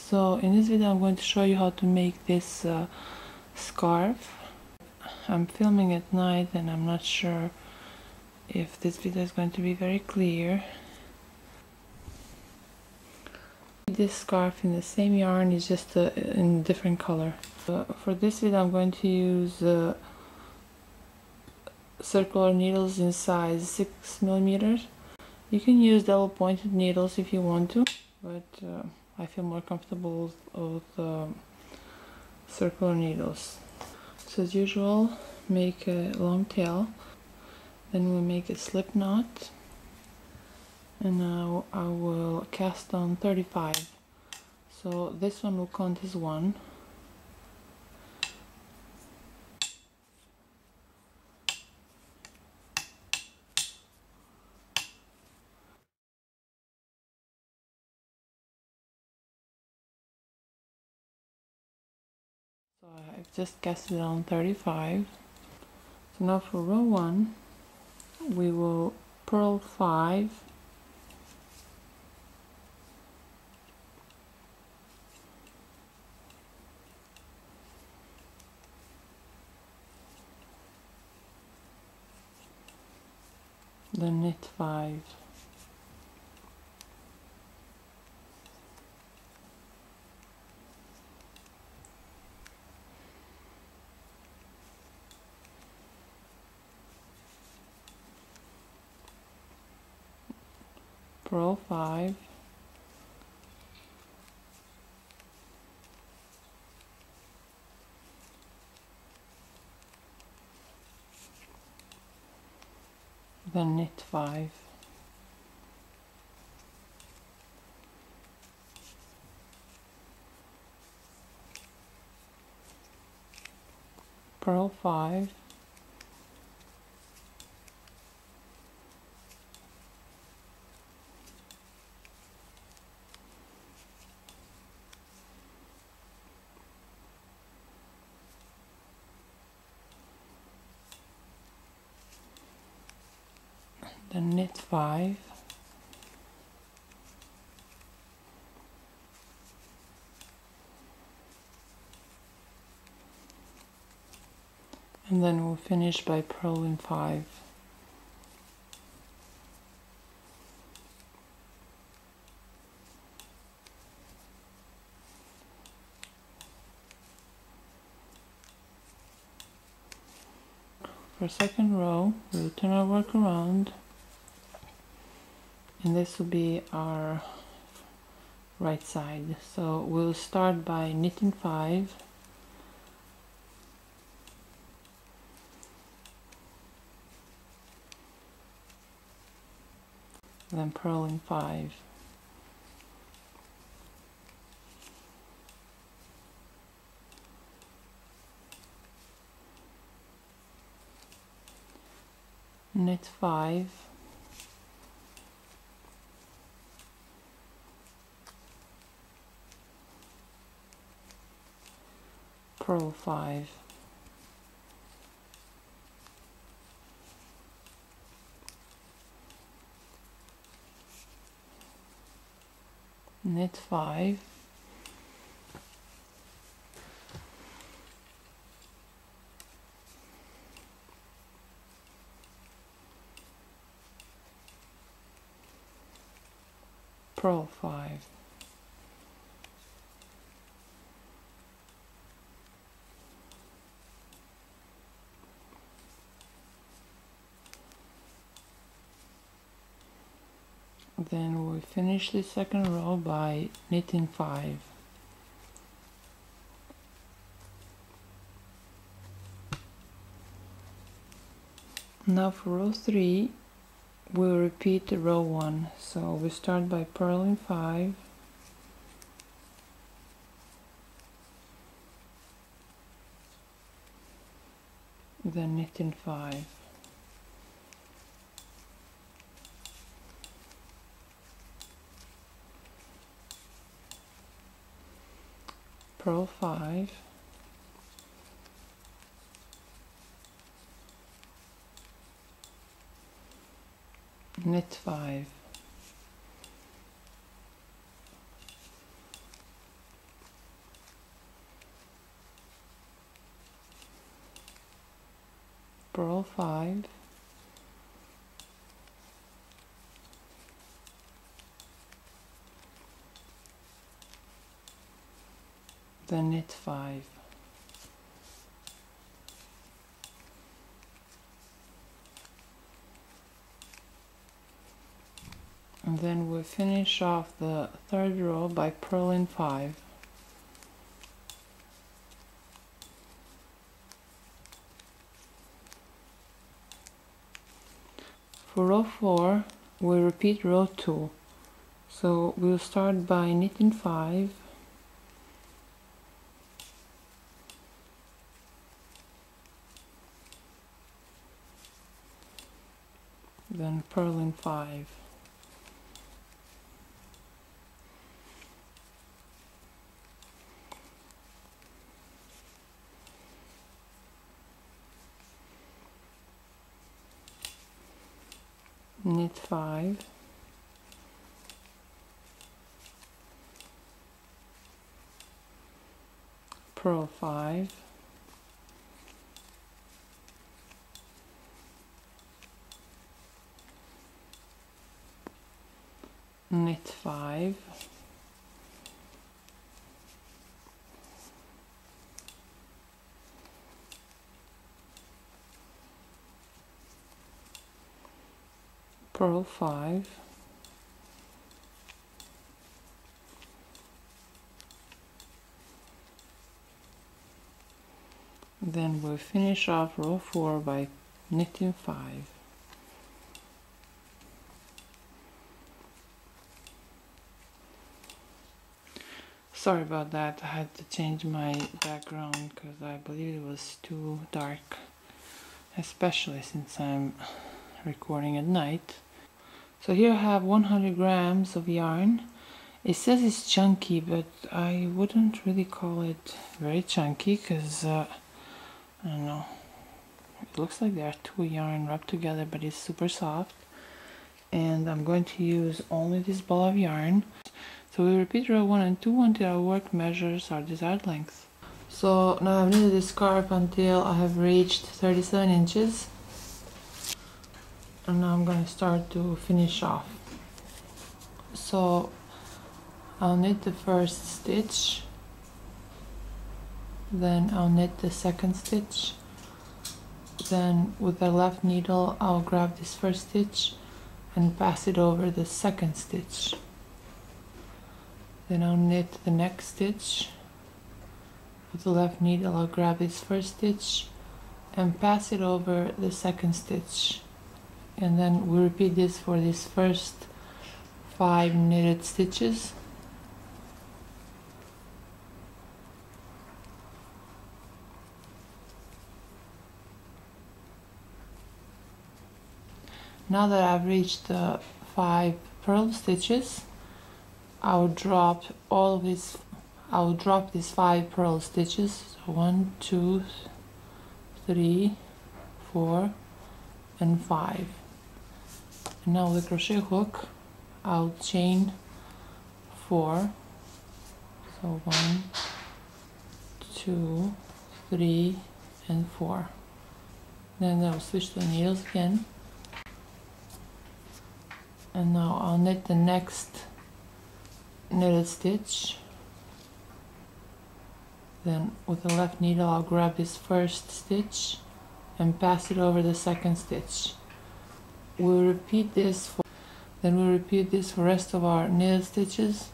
So in this video I'm going to show you how to make this scarf. I'm filming at night and I'm not sure if this video is going to be very clear. This scarf in the same yarn is just in different color. For this video I'm going to use circular needles in size 6mm. You can use double pointed needles if you want to, but I feel more comfortable with circular needles. So as usual, make a long tail, then we make a slip knot, and now I will cast on 35. So this one will count as one. So I've just casted on 35. So now for row 1 we will purl 5, then knit 5, purl 5, then knit 5, purl 5, then knit 5, and then we'll finish by purling 5. For second row, we'll turn our work around, and this will be our right side. So we'll start by knitting 5, then purling 5, knit 5, purl 5, knit 5, purl 5, then we finish the second row by knitting 5. Now for row 3 we'll repeat row 1. So we start by purling 5, then knitting 5, purl 5, knit 5, purl 5, then knit 5, and then we finish off the third row by purling 5. For row 4 we repeat row 2, so we'll start by knitting 5, then purling 5, knit 5, purl 5, knit 5, purl 5, then we'll finish off row 4 by knitting 5. Sorry about that, I had to change my background because I believe it was too dark, especially since I'm recording at night. So here I have 100 grams of yarn. It says it's chunky, but I wouldn't really call it very chunky because I don't know, it looks like there are two yarn rubbed together, but it's super soft. And I'm going to use only this ball of yarn. So we repeat row 1 and 2 until our work measures our desired length. So now I've knitted this scarf until I have reached 37 inches. And now I'm going to start to finish off. So I'll knit the first stitch, then I'll knit the second stitch, then with the left needle I'll grab this first stitch and pass it over the second stitch. Then I'll knit the next stitch. With the left needle I'll grab this first stitch and pass it over the second stitch. And then we repeat this for these first 5 knitted stitches. Now that I've reached the 5 purl stitches, I'll drop these 5 purl stitches. So 1, 2, 3, 4, and 5. And now with the crochet hook, I'll chain 4. So 1, 2, 3, and 4. Then I'll switch the needles again. And now I'll knit the next knitted stitch. Then with the left needle I'll grab this first stitch and pass it over the second stitch. We'll repeat this for the rest of our knitted stitches.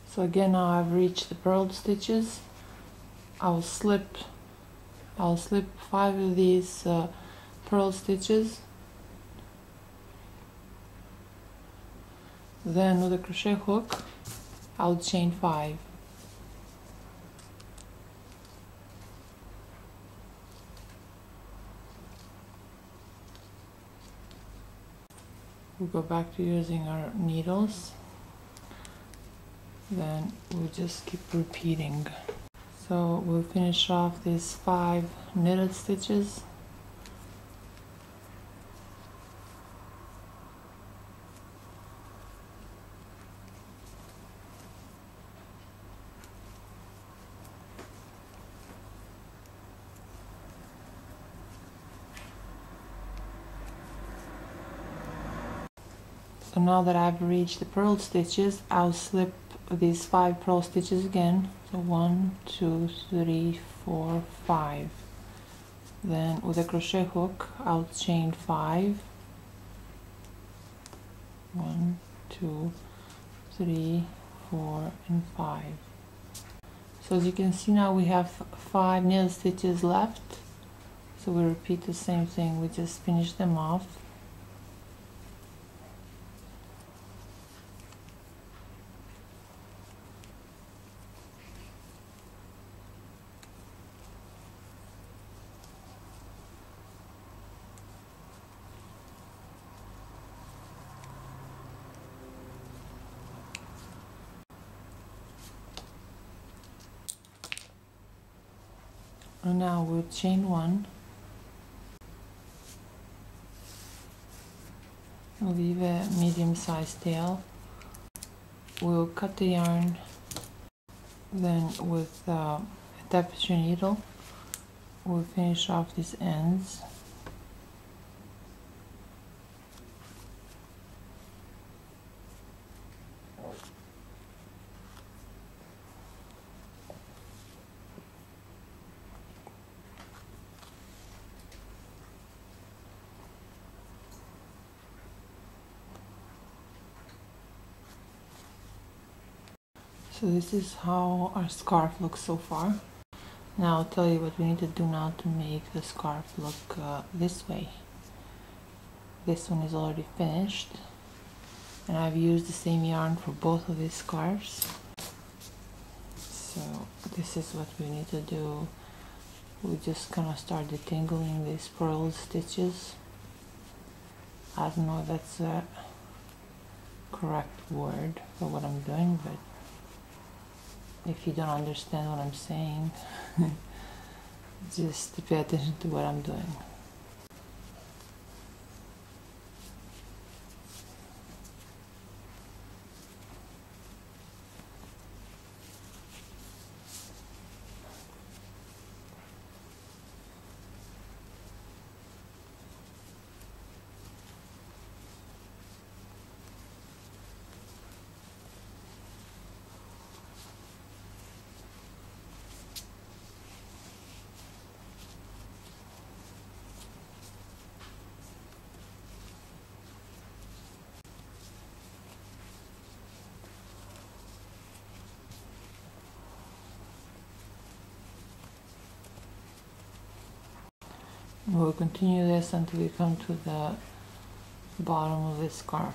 So again, now I've reached the purled stitches. I'll slip 5 of these purl stitches. Then with a crochet hook, I'll chain 5. We'll go back to using our needles. then we'll just keep repeating. So we'll finish off these 5 knitted stitches. So now that I've reached the purl stitches, I'll slip these 5 purl stitches again. So 1, 2, 3, 4, 5. Then with a crochet hook, I'll chain 5. 1, 2, 3, 4, and 5. So as you can see now we have 5 knitted stitches left. So we repeat the same thing, we just finish them off. And now we'll chain 1, leave a medium-sized tail. We'll cut the yarn, then with a tapestry needle we'll finish off these ends. So this is how our scarf looks so far. Now I'll tell you what we need to do now to make the scarf look this way. This one is already finished, and I've used the same yarn for both of these scarves. So this is what we need to do. We just kind of start detangling these purl stitches. I don't know if that's a correct word for what I'm doing, but if you don't understand what I'm saying, just pay attention to what I'm doing. We'll continue this until we come to the bottom of this scarf.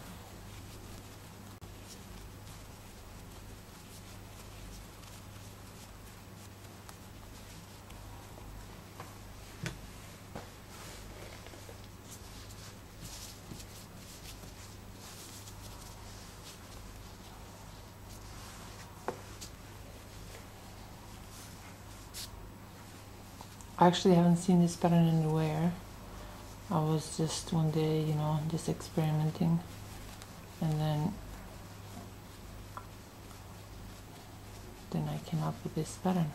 I actually haven't seen this pattern anywhere. I was just one day, just experimenting, and then I came up with this pattern.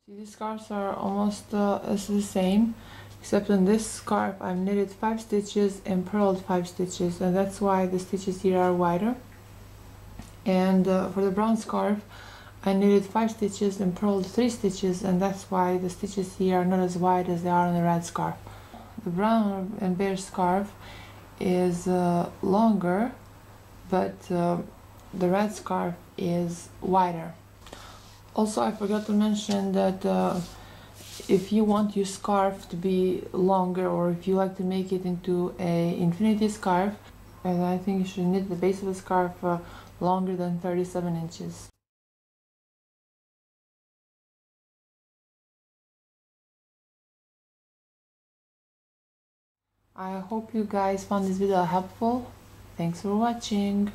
See, these scarves are almost as the same, except in this scarf I've knitted 5 stitches and purled 5 stitches, and that's why the stitches here are wider. And for the brown scarf I knitted 5 stitches and purled 3 stitches, and that's why the stitches here are not as wide as they are on the red scarf. The brown and beige scarf is longer, but the red scarf is wider. Also, I forgot to mention that if you want your scarf to be longer, or if you like to make it into a infinity scarf, and I think you should knit the base of the scarf longer than 37 inches. I hope you guys found this video helpful. Thanks for watching.